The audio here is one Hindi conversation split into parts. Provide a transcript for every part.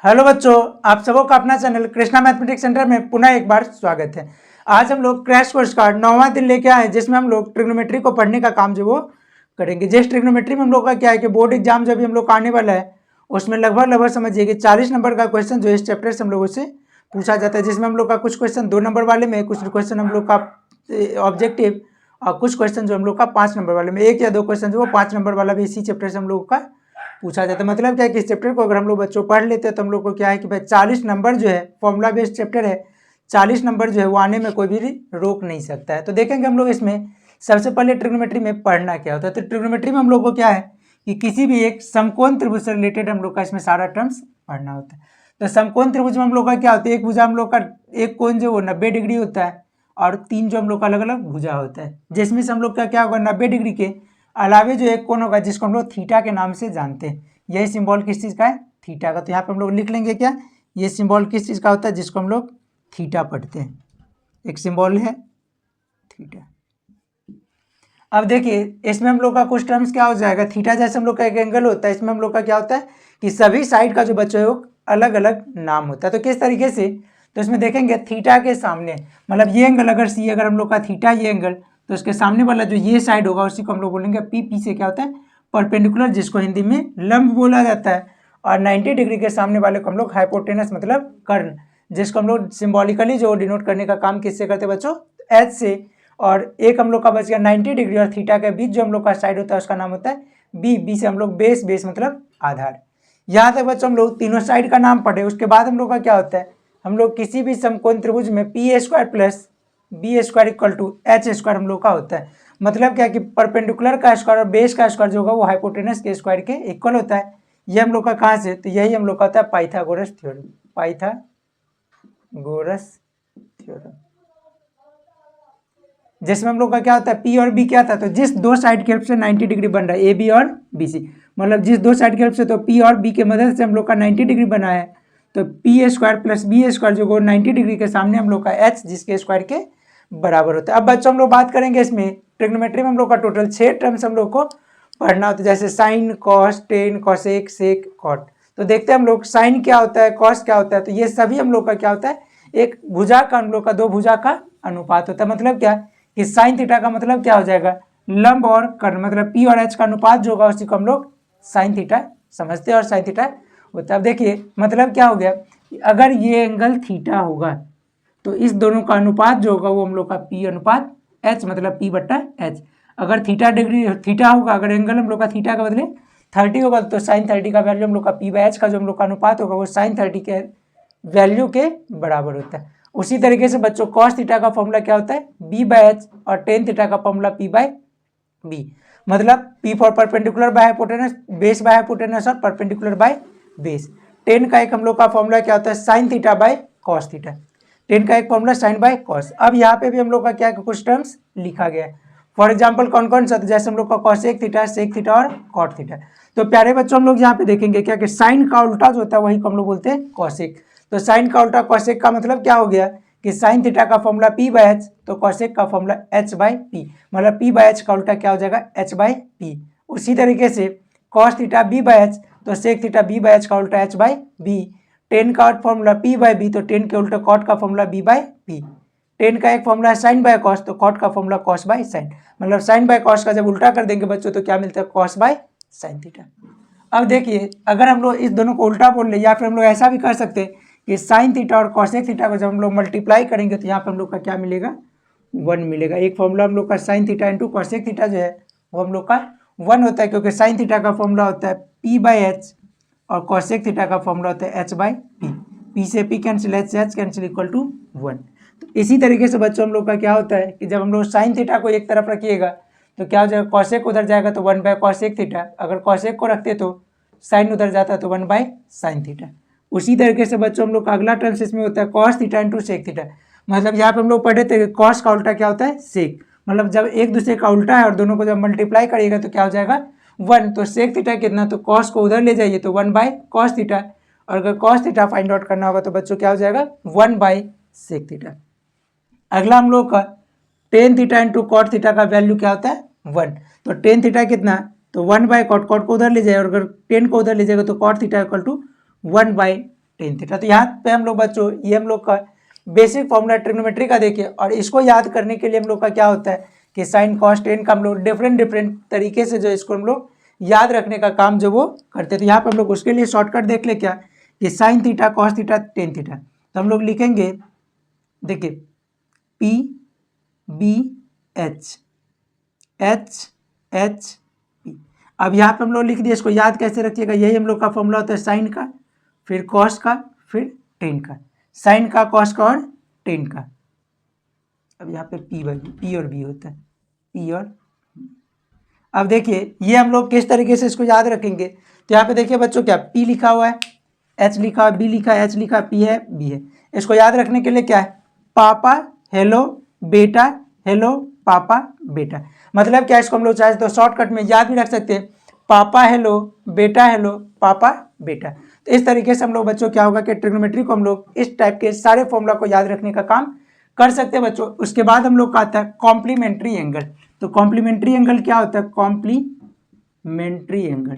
हेलो बच्चों, आप सबों का अपना चैनल कृष्णा मैथमेटिक्स सेंटर में पुनः एक बार स्वागत है। आज हम लोग क्रैश कोर्स का 9वां दिन लेके आए हैं, जिसमें हम लोग ट्रिग्नोमेट्री को पढ़ने का काम जो वो करेंगे। जिस ट्रिग्नोमेट्री में हम लोग का क्या है कि बोर्ड एग्जाम जब भी हम लोग का आने वाला है, उसमें लगभग समझिए कि 40 नंबर का क्वेश्चन जो इस चैप्टर से हम लोगों से पूछा जाता है, जिसमें हम लोग का कुछ क्वेश्चन 2 नंबर वाले में, कुछ क्वेश्चन हम लोग का ऑब्जेक्टिव और कुछ क्वेश्चन जो हम लोग का 5 नंबर वाले में, एक या दो क्वेश्चन जो वो 5 नंबर वाला भी इसी चैप्टर से हम लोग का पूछा जाता है। मतलब क्या है कि इस चैप्टर को अगर हम लोग बच्चों पढ़ लेते हैं तो हम लोग को क्या है कि भाई 40 नंबर जो है, फॉर्मूला बेस्ड चैप्टर है, 40 नंबर जो है वो आने में कोई भी रोक नहीं सकता है। तो देखेंगे हम लोग इसमें सबसे पहले ट्रिग्नोमेट्री में पढ़ना क्या होता है। तो ट्रिग्नोमेट्री में हम लोग को क्या है कि किसी भी एक समकोण त्रिभुज से रिलेटेड हम लोग का इसमें सारा टर्म्स पढ़ना होता है। तो समकोण त्रिभुज में हम लोग का क्या होता है, एक भुजा हम लोग का एक कोण जो वो 90 डिग्री होता है और 3 जो हम लोग का अलग अलग भुजा होता है, जिसमें से हम लोग का क्या होगा 90 डिग्री के अलावे जो एक कोण होगा जिसको हम लोग थीटा के नाम से जानते हैं। यही सिंबल किस चीज़ का है, थीटा का। तो यहाँ पे हम लोग लिख लेंगे क्या, ये सिंबल किस चीज़ का होता है, जिसको हम लोग थीटा पढ़ते हैं। एक सिंबल है थीटा। अब देखिए इसमें हम लोग का कुछ टर्म्स क्या हो जाएगा, थीटा जैसे हम लोग का एक एंगल होता है, इसमें हम लोग का क्या होता है कि सभी साइड का जो बच्चों है वो अलग अलग नाम होता है। तो किस तरीके से, तो इसमें देखेंगे थीटा के सामने मतलब ये एंगल अगर सी, अगर हम लोग का थीटा ये एंगल, तो उसके सामने वाला जो ये साइड होगा उसी को हम लोग बोलेंगे पी। पी से क्या होता है, परपेंडिकुलर, जिसको हिंदी में लंब बोला जाता है। और 90 डिग्री के सामने वाले को हम लोग हाइपोटेनस मतलब कर्ण, जिसको हम लोग सिंबॉलिकली जो डिनोट करने का काम किससे करते हैं बच्चों, एच से। और एक हम लोग का बच गया 90 डिग्री और थीटा के बीच जो हम लोग का साइड होता है उसका नाम होता है बी। बी से हम लोग बेस, बेस मतलब आधार। यहाँ तक बच्चों हम लोग तीनों साइड का नाम पढ़े। उसके बाद हम लोग का क्या होता है, हम लोग किसी भी समकोण त्रिभुज में P square plus B square equal to H square हम लोग का होता है। मतलब क्या कि परपेंडिकुलर का स्क्वायर और बेस का स्क्वायर जो होगा वो हाइपोटेनस के स्क्वायर के इक्वल होता है। ये हम लोग का कहाँ से, तो यही हम लोग का होता है पाइथागोरस थ्योरम। पाइथागोरस थ्योरम, जिसमें हम लोग का क्या होता है पी और बी क्या था, तो जिस दो साइड के हेल्प से 90 डिग्री बन रहा है, ए बी और बी सी, मतलब जिस दो साइड के हेल्प से, तो पी और बी के मदद से हम लोग का 90 डिग्री बना है। तो P square plus B square जो 90 डिग्री के सामने हम लोग का एच, जिसके स्क्वायर के बराबर होता है। अब बच्चों हम लोग बात करेंगे इसमें ट्रिग्नोमेट्री में हम लोग का टोटल 6 टर्म्स हम लोग को पढ़ना होता है, जैसे साइन, कॉस, टेन, कॉसेक, सेक, कॉट। तो देखते हैं हम लोग साइन क्या होता है, कॉस क्या होता है। तो ये सभी हम लोग का क्या होता है, एक भुजा का हम लोग का दो भुजा का अनुपात होता है। मतलब क्या कि साइन थीटा का मतलब क्या हो जाएगा, लंब और कर्ण, मतलब पी और एच का अनुपात जो होगा उसी को हम लोग साइन थीटा समझते हैं और साइन थीटा होता है। अब देखिए मतलब क्या हो गया, अगर ये एंगल थीटा होगा तो इस दोनों का अनुपात जो होगा वो हम लोग का पी अनुपात एच, मतलब पी बट्टा एच। अगर थीटा डिग्री थीटा होगा, अगर एंगल हम लोग का थीटा का बदले 30 होगा, तो साइन 30 का वैल्यू हम लोग का पी बाई एच का जो हम लोग का अनुपात होगा वो साइन 30 के वैल्यू के बराबर होता है। उसी तरीके से बच्चों कॉस थीटा का फॉर्मूला क्या होता है, बी बाई एच, और टेन थीटा का फॉर्मूला पी बाई बी। मतलब P for perpendicular by hypotenuse, base by hypotenuse और परपेंडिकुलर बाय बेस। टेन का एक हम लोग का फॉर्मूला क्या होता है, sine theta by cos theta. Ten का एक फॉर्मूला साइन बाय कॉस। अब यहाँ पे भी हम लोग का क्या कुछ टर्म्स लिखा गया है। फॉर एग्जाम्पल कौन कौन सा, जैसे हम लोग का कॉसेक थीटा, सेक थीटा और कॉट थीटा। तो प्यारे बच्चों हम लोग यहाँ पे देखेंगे क्या कि साइन का उल्टा जो होता है वही को हम लोग बोलते हैं कॉसेक। तो साइन का उल्टा कॉसेक का मतलब क्या हो गया कि साइन थीटा का फॉर्मूला पी बाई एच, तो कॉसेक का फॉर्मूला एच बाई पी, मतलब पी बाई एच का उल्टा क्या हो जाएगा, एच बाई पी। उसी तरीके से cos theta B by H, तो sec theta B by H का उल्टा एच बाई बी। टेन का फॉर्मूला पी बाई बी, तो टेन के उल्टा कॉट का formula B by P. Tan का एक फॉर्मूला है साइन बाय कॉस, तो कॉट का फॉर्मूला कॉस बाय साइन। मतलब साइन बाय कॉस का जब उल्टा कर देंगे बच्चों तो क्या मिलता है, कॉस बाय साइन थीटा। अब देखिए अगर हम लोग इस दोनों को उल्टा बोल ले, या फिर हम लोग ऐसा भी कर सकते हैं कि साइन थीटा और कॉसेक थीटा को जब हम लोग मल्टीप्लाई करेंगे तो यहाँ पे हम लोग का क्या मिलेगा, 1 मिलेगा। एक फॉर्मूला हम लोग का sine theta into cosec theta जो है वो हम लोग का 1 होता है, क्योंकि साइन थीटा का फॉर्मूला होता है पी बाई एच और कॉसेक थीटा का फॉर्मूला होता है एच बाई पी। पी से पी कैंसिल, एच से एच कैंसिल, इक्वल टू 1। तो इसी तरीके से बच्चों हम लोग का क्या होता है कि जब हम लोग साइन थीटा को एक तरफ रखिएगा तो क्या हो जाएगा, कॉसेक उधर जाएगा तो 1 बाय कॉसेक थीटा, अगर कॉसेक को रखते तो साइन उधर जाता है तो 1 बाय साइन थीटा। उसी तरीके से बच्चों हम लोग का अगला टर्म्स इसमें होता है cos theta into sec theta. मतलब यहाँ पे हम लोग पढ़े थे कॉस का उल्टा क्या होता है, सेक। मतलब जब एक दूसरे का उल्टा है और दोनों को जब मल्टीप्लाई करिएगा तो क्या हो जाएगा, 1। तो सेक थीटा कितना, तो कॉस को उधर ले जाइए तो 1 बाय कॉस थीटा, और अगर कॉस थीटा फाइंड आउट करना होगा तो बच्चों क्या हो जाएगा, 1 बाय सेक थीटा। अगला हम लोग का tan theta into cot theta का वैल्यू क्या होता है, 1। तो टेन थीटा कितना, तो 1 बाय कॉट, कॉट को उधर ले जाए, और अगर टेन को उधर ले जाएगा तो cot theta equal to 1 by tan theta. तो यहाँ पे हम लोग बच्चों ये हम लोग का बेसिक फॉर्मूला ट्रिग्नोमेट्री का देखिए, और इसको याद करने के लिए हम लोग का क्या होता है कि साइन कॉस टेन का हम लोग डिफरेंट तरीके से जो इसको हम लोग याद रखने का काम जो वो करते हैं। तो यहाँ पे हम लोग उसके लिए शॉर्टकट देख ले क्या कि sine theta cos theta tan theta. तो हम लोग लिखेंगे देखिए P B H H H P. अब यहाँ पे हम लोग लिख दिए, इसको याद कैसे रखिएगा, यही हम लोग का फॉर्मूला होता है साइन का, फिर कॉस का, फिर टेन का, साइन का कॉस का और टेन का। अब यहाँ पे पी और बी होता है, पी और। अब देखिए ये हम लोग किस तरीके से इसको याद रखेंगे। तो यहाँ पे देखिए बच्चों क्या पी लिखा हुआ है, एच लिखा है, बी लिखा है, एच लिखा है, पी है, बी है। इसको याद रखने के लिए क्या है, पापा हेलो बेटा, हेलो पापा बेटा। मतलब क्या, इसको हम लोग चाहे तो शॉर्टकट में याद भी रख सकते हैं, पापा हेलो बेटा, हेलो पापा बेटा। तो इस तरीके से हम लोग बच्चों क्या होगा कि ट्रिग्नोमेट्री को हम लोग इस टाइप के सारे फॉर्मूला को याद रखने का काम कर सकते हैं बच्चों। उसके बाद हम लोग का आता है कॉम्प्लीमेंट्री एंगल। तो कॉम्प्लीमेंट्री एंगल क्या होता है, कॉम्प्लीमेंट्री एंगल।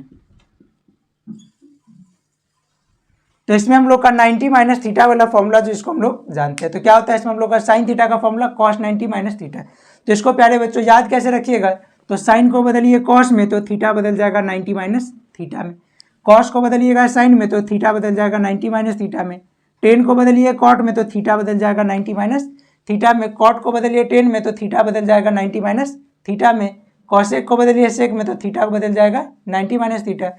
तो इसमें हम लोग का 90 माइनस थीटा वाला फॉर्मूला जो इसको हम लोग जानते हैं। तो क्या होता है इसमें हम लोग का साइन थीटा का फॉर्मूला कॉस 90 माइनस थीटा। तो इसको प्यारे बच्चों याद कैसे रखिएगा, तो साइन को बदलिए कॉस में तो थीटा बदल जाएगा 90 माइनस थीटा में, कॉस को बदलिएगा साइन में तो थीटा बदल जाएगा 90 माइनस थीटा में, टेन को बदलिए कॉट में तो थीटा बदल जाएगा 90 माइनस थीटा में, कॉट को बदलिए टेन में तो थीटा बदल जाएगा 90 माइनस थीटा में, कॉसेक को बदलिए सेक में तो थीटा बदल जाएगा 90 माइनस थीटा,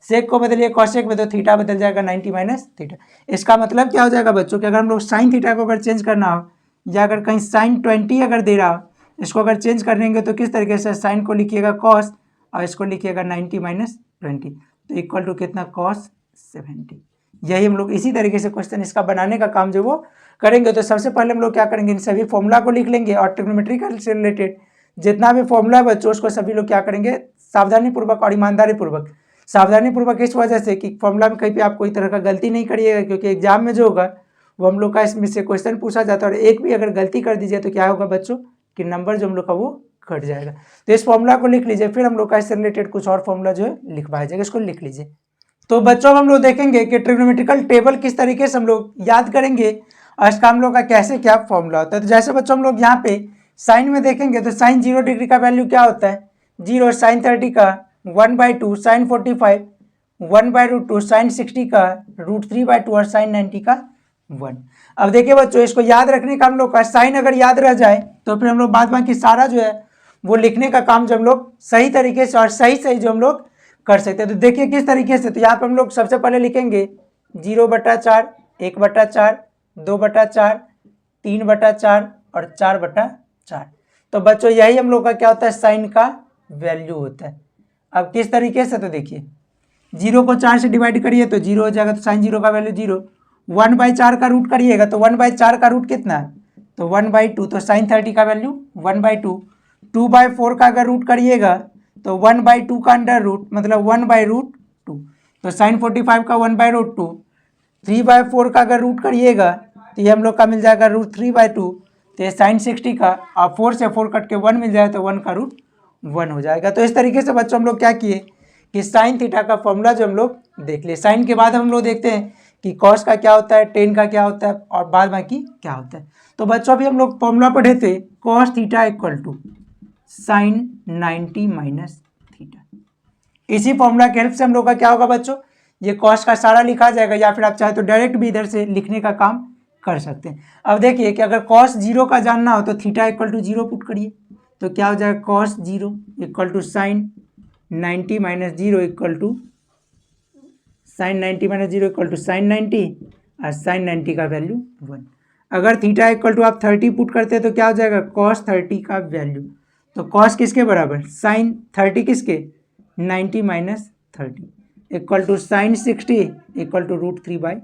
सेक को बदलिए कॉसेक में तो थीटा बदल जाएगा 90 माइनस थीटा। इसका मतलब क्या हो जाएगा बच्चों कि अगर हम लोग साइन थीटा को अगर चेंज करना हो, या अगर कहीं साइन 20 अगर दे रहा हो, इसको अगर चेंज कर देंगे तो किस तरीके से, साइन को लिखिएगा कॉस और इसको लिखिएगा 90 माइनस 20, तो इक्वल टू कितना, कॉस 70। यही हम लोग इसी तरीके से क्वेश्चन इसका बनाने का काम जो वो करेंगे। तो सबसे पहले हम लोग क्या करेंगे, इन सभी फॉर्मूला को लिख लेंगे और ट्रिग्नोमेट्री से रिलेटेड जितना भी फॉर्मूला है बच्चों उसको सभी लोग क्या करेंगे, सावधानी पूर्वक और ईमानदारी पूर्वक। सावधानी पूर्वक इस वजह से कि फॉर्मूला में कहीं पे आप कोई तरह का गलती नहीं करिएगा, क्योंकि एग्जाम में जो होगा वो हम लोग का इसमें से क्वेश्चन पूछा जाता है और एक भी अगर गलती कर दीजिए तो क्या होगा बच्चों कि नंबर जो हम लोग का वो कट जाएगा। तो इस फॉर्मूला को लिख लीजिए, फिर हम लोग का इससे रिलेटेड कुछ और फॉर्मूला जो है लिखवाया जाएगा, इसको लिख लीजिए। तो बच्चों हम लोग देखेंगे कि ट्रिग्नोमेट्रिकल टेबल किस तरीके से हम लोग याद करेंगे और इसका हम लोग का कैसे क्या फॉर्मूला होता है। तो जैसे बच्चों हम लोग यहाँ पे साइन में देखेंगे तो साइन 0 डिग्री का वैल्यू क्या होता है, 0, साइन 30 का 1/2, साइन 45 1/√2, साइन 60 का √3/2 और साइन 90 का 1। अब देखिए बच्चों इसको याद रखने का हम लोग का, साइन अगर याद रह जाए तो फिर हम लोग बाद बाकी सारा जो है वो लिखने का काम जो हम लोग सही तरीके से और सही जो हम लोग कर सकते हैं। तो देखिए किस तरीके से, तो यहाँ पे हम लोग सबसे पहले लिखेंगे 0/4, 1/4, 2/4, 3/4 और 4/4। तो बच्चों यही हम लोग का क्या होता है, साइन का वैल्यू होता है। अब किस तरीके से, तो देखिए 0 को 4 से डिवाइड करिए तो 0 हो जाएगा, तो साइन 0 का वैल्यू 0, 1/4 का रूट करिएगा तो 1/4 का रूट कितना है, तो 1/2, तो साइन 30 का वैल्यू 1/2, 2/4 का अगर रूट करिएगा तो 1/2 का अंडर रूट मतलब 1/√2, तो साइन 45 का 1/√2, 3/4 का अगर रूट करिएगा तो ये हम लोग का मिल जाएगा √3/2, तो ये साइन 60 का, और 4 से 4 कट के 1 मिल जाए तो 1 का रूट 1 हो जाएगा। तो इस तरीके से बच्चों हम लोग क्या किए कि साइन थीटा का फॉर्मूला जो हम लोग देख लिए। साइन के बाद हम लोग देखते हैं कि कॉस का क्या होता है, टेन का क्या होता है और बाद बाकी क्या होता है। तो बच्चों अभी हम लोग फॉर्मूला पढ़े थे, cos theta equal to sine 90 minus theta. इसी फॉर्मूला के हेल्प से हम लोग का क्या होगा बच्चों, ये कॉस का सारा लिखा जाएगा, या फिर आप चाहे तो डायरेक्ट भी इधर से लिखने का काम कर सकते हैं। अब देखिए कि अगर कॉस 0 का जानना हो तो थीटा इक्वल टू 0 पुट करिए, तो क्या हो जाएगा, cos 0 equal to sine 90 minus 0 equal to sine 90 minus 0 equal to sine 90 और साइन 90 का वैल्यू 1। अगर थीटा इक्वल टू आप 30 पुट करते हैं तो क्या हो जाएगा, कॉस 30 का वैल्यू, तो कॉस किसके बराबर, साइन 30 किसके 90 minus 30 equal to sine 60 equal to √3/2।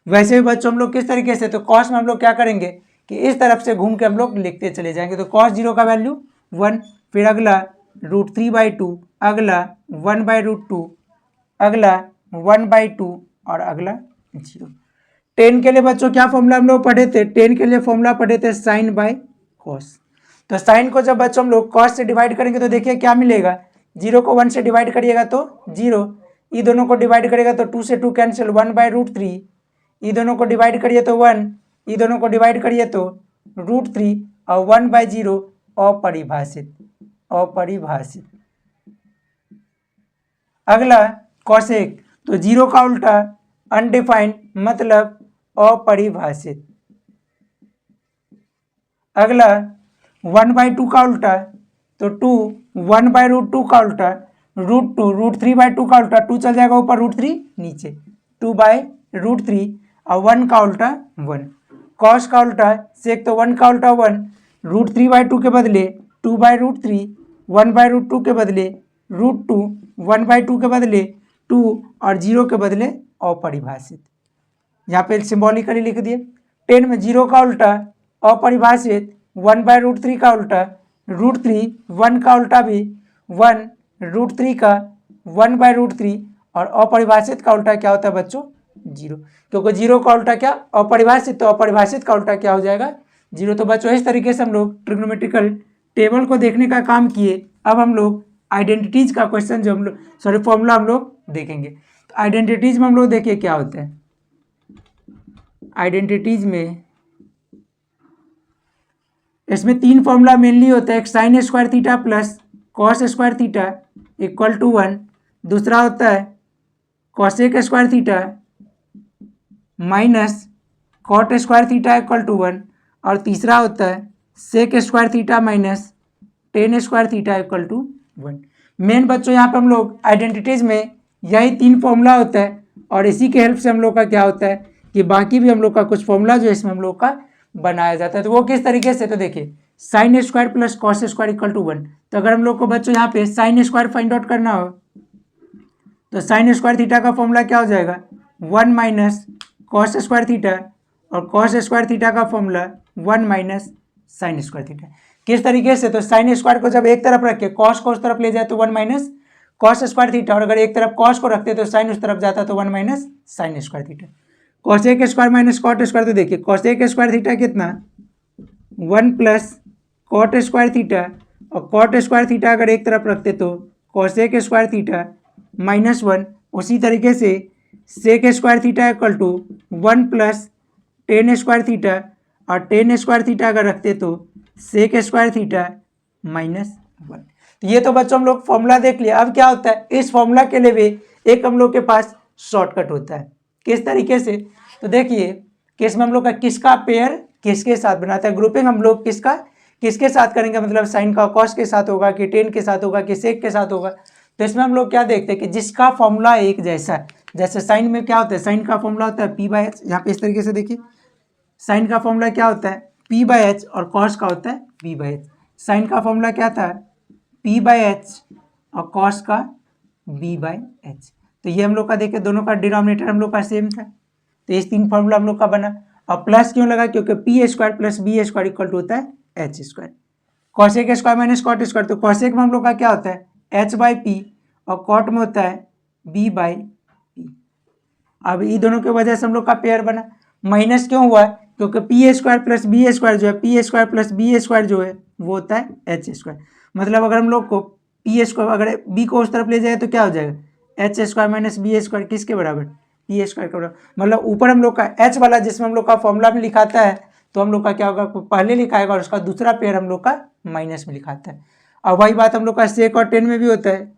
वैसे भी बच्चों हम लोग किस तरीके से, तो कॉस में हम लोग क्या करेंगे कि इस तरफ से घूम के हम लोग लिखते चले जाएंगे। तो कॉस 0 का वैल्यू 1, फिर अगला √3/2, अगला 1/√2, अगला 1/2 और अगला 0। 10 के लिए बच्चों क्या फॉर्मूला हम लोग पढ़े थे, 10 के लिए फॉर्मूला पढ़े थे साइन बाय कॉस। तो साइन को जब बच्चों हम लोग कॉस से डिवाइड करेंगे तो देखिए क्या मिलेगा, 0 को 1 से डिवाइड करिएगा तो 0, ये दोनों को डिवाइड करेगा तो 2 से 2 कैंसिल, 1/√3 ये दोनों को डिवाइड करिए तो 1, ये दोनों को डिवाइड करिए तो √3 और 1/0 अपरिभाषित। अगला कॉसेक, तो 0 का उल्टा अनडिफाइंड मतलब अपरिभाषित। अगला 1/2 का उल्टा तो 2, 1/√2 का उल्टा √2, √3/2 का उल्टा 2 चल जाएगा ऊपर, √3 नीचे, 2/√3 और 1 का उल्टा 1। कॉस का उल्टा सेक तो 1 का उल्टा 1, √3/2 के बदले 2/√3, 1/√2 के बदले √2, 1/2 के बदले 2 और 0 के बदले अपरिभाषित। यहाँ पे सिंबॉलिकली लिख दिए। 10 में 0 का उल्टा अपरिभाषित, 1/√3 का उल्टा √3, 1 का उल्टा भी 1, √3 का 1/√3 और अपरिभाषित का उल्टा क्या होता है बच्चों 0, क्योंकि 0 का उल्टा क्या अपरिभाषित, तो अपरिभाषित का उल्टा क्या हो जाएगा 0। तो बच्चों इस तरीके से हम लोग ट्रिग्नोमेट्रिकल टेबल को देखने का काम किए। अब हम लोग आइडेंटिटीज का क्वेश्चन जो हम लोग फॉर्मूला हम लोग देखेंगे। तो आइडेंटिटीज में हम लोग देखिए क्या होता है। आइडेंटिटीज में इसमें 3 फॉर्मूला मेनली होता है। एक sine square theta plus cos square theta equal to 1, दूसरा होता है cosec square theta minus cot square theta equal to 1, और तीसरा होता है sec square theta minus tan square theta equal to 1। Main बच्चों यहाँ पे हम लोग आइडेंटिटीज में यही 3 फॉर्मूला होता है, और इसी के हेल्प से हम लोग का क्या होता है कि बाकी भी हम लोग का कुछ फॉर्मूला जो है इसमें हम लोग का बनाया जाता है। तो वो किस तरीके से, तो देखिए sine square plus cos square equal to 1। तो अगर हम लोग को बच्चों यहाँ पे साइन स्क्वायर फाइंड आउट करना हो तो साइन स्क्वायर थीटा का फॉर्मूला क्या हो जाएगा 1 माइनस कॉस स्क्वायर थीटा, और कॉस स्क्वायर थीटा का formula 1 minus sine square theta. किस तरीके से, तो साइन स्क्वायर को जब एक तरफ रखे कॉस को उस तरफ ले जाए तो 1 माइनस कॉस स्क्वायर थीटा, और अगर एक तरफ कॉस को रखते तो साइन उस तरफ जाता तो 1 minus sine square theta. Cosec square minus cot square, तो देखिए कॉसेक स्क्वायर थीटा कितना 1 प्लस कॉट स्क्वायर थीटा, और कॉट स्क्वायर थीटा अगर एक तरफ रखते तो कॉसेक स्क्वायर थीटा माइनस 1। उसी तरीके से sec square theta equal to 1 plus tan square theta, और टेन स्क्वायर थीटा अगर रखते तो सेक स्क्वायर थीटा माइनस 1। तो ये तो बच्चों हम लोग फॉर्मूला देख लिया। अब क्या होता है इस फॉर्मूला के लिए भी एक हम लोग के पास शॉर्टकट होता है। किस तरीके से, तो देखिए केस में हम लोग का किसका पेयर किसके साथ बनाता है, ग्रुपिंग हम लोग किसका किसके साथ करेंगे, मतलब साइन का कॉस के साथ होगा कि टेन के साथ होगा कि सेक के साथ होगा। तो इसमें हम लोग क्या देखते हैं कि जिसका फॉर्मूला एक जैसा है, जैसे साइन में क्या होता है साइन का फॉर्मूला होता है p/h। यहाँ पे इस तरीके से देखिए साइन का फॉर्मूला क्या होता है p/h, और कॉस का होता है v/h। साइन का फॉर्मूला क्या था p/h और कॉस का v/h। तो ये हम लोग का देखिए दोनों का डिनोमिनेटर हम लोग का सेम था, तो ये 3 फॉर्मूला हम लोग का बना। और प्लस क्यों लगा, क्योंकि p square plus b square equal to होता है h square. Cosec square minus cot square, तो कॉसेक में हम लोग का क्या होता है h/p, और कॉट में होता है b/p। अब ये दोनों की वजह से हम लोग का पेयर बना। माइनस क्यों हुआ, क्योंकि p square plus b square जो है p square plus b square जो है वो होता है h स्क्वायर। मतलब अगर हम लोग को p स्क्वायर अगर b को उस तरफ ले जाए तो क्या हो जाएगा h square minus b square किसके बराबर p स्क्वायर के बराबर। मतलब ऊपर हम लोग का h वाला जिसमें हम लोग का फॉर्मूला में लिखाता है तो हम लोग का क्या होगा पहले लिखाएगा और उसका दूसरा पेयर हम लोग का माइनस में लिखाता है। और वही बात हम लोग का सेक और टेन में भी होता है।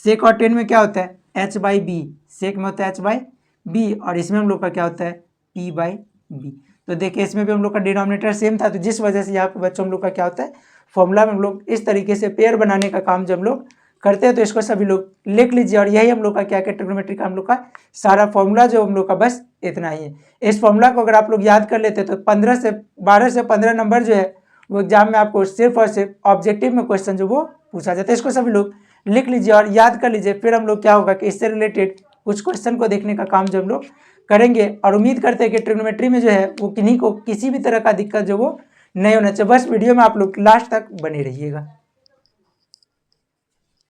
सेक और टेन में क्या होता है h/b, सेक में होता है h/b, और इसमें हम लोग का क्या होता है p/b। तो देखिए इसमें भी हम लोग का डिनोमिनेटर सेम था, तो जिस वजह से यहाँ पे बच्चों हम लोग का क्या होता है फॉर्मूला में हम लोग इस तरीके से पेयर बनाने का काम जब हम लोग करते हैं तो इसको सभी लोग लिख लीजिए। और यही हम लोग का क्या क्या ट्रिग्नोमेट्री का हम लोग का सारा फॉर्मूला जो हम लोग का बस इतना ही है। इस फॉर्मूला को अगर आप लोग याद कर लेते तो 12 से 15 नंबर जो है वो एग्जाम में आपको सिर्फ और सिर्फ ऑब्जेक्टिव में क्वेश्चन जो वो पूछा जाता है। इसको सभी लोग लिख लीजिए और याद कर लीजिए। फिर हम लोग क्या होगा कि इससे रिलेटेड कुछ क्वेश्चन को देखने का काम जब हम लोग करेंगे। और उम्मीद करते हैं कि ट्रिग्नोमेट्री में जो है वो किन्हीं को किसी भी तरह का दिक्कत जो वो नहीं होना चाहिए। बस वीडियो में आप लोग लास्ट तक बने रहिएगा।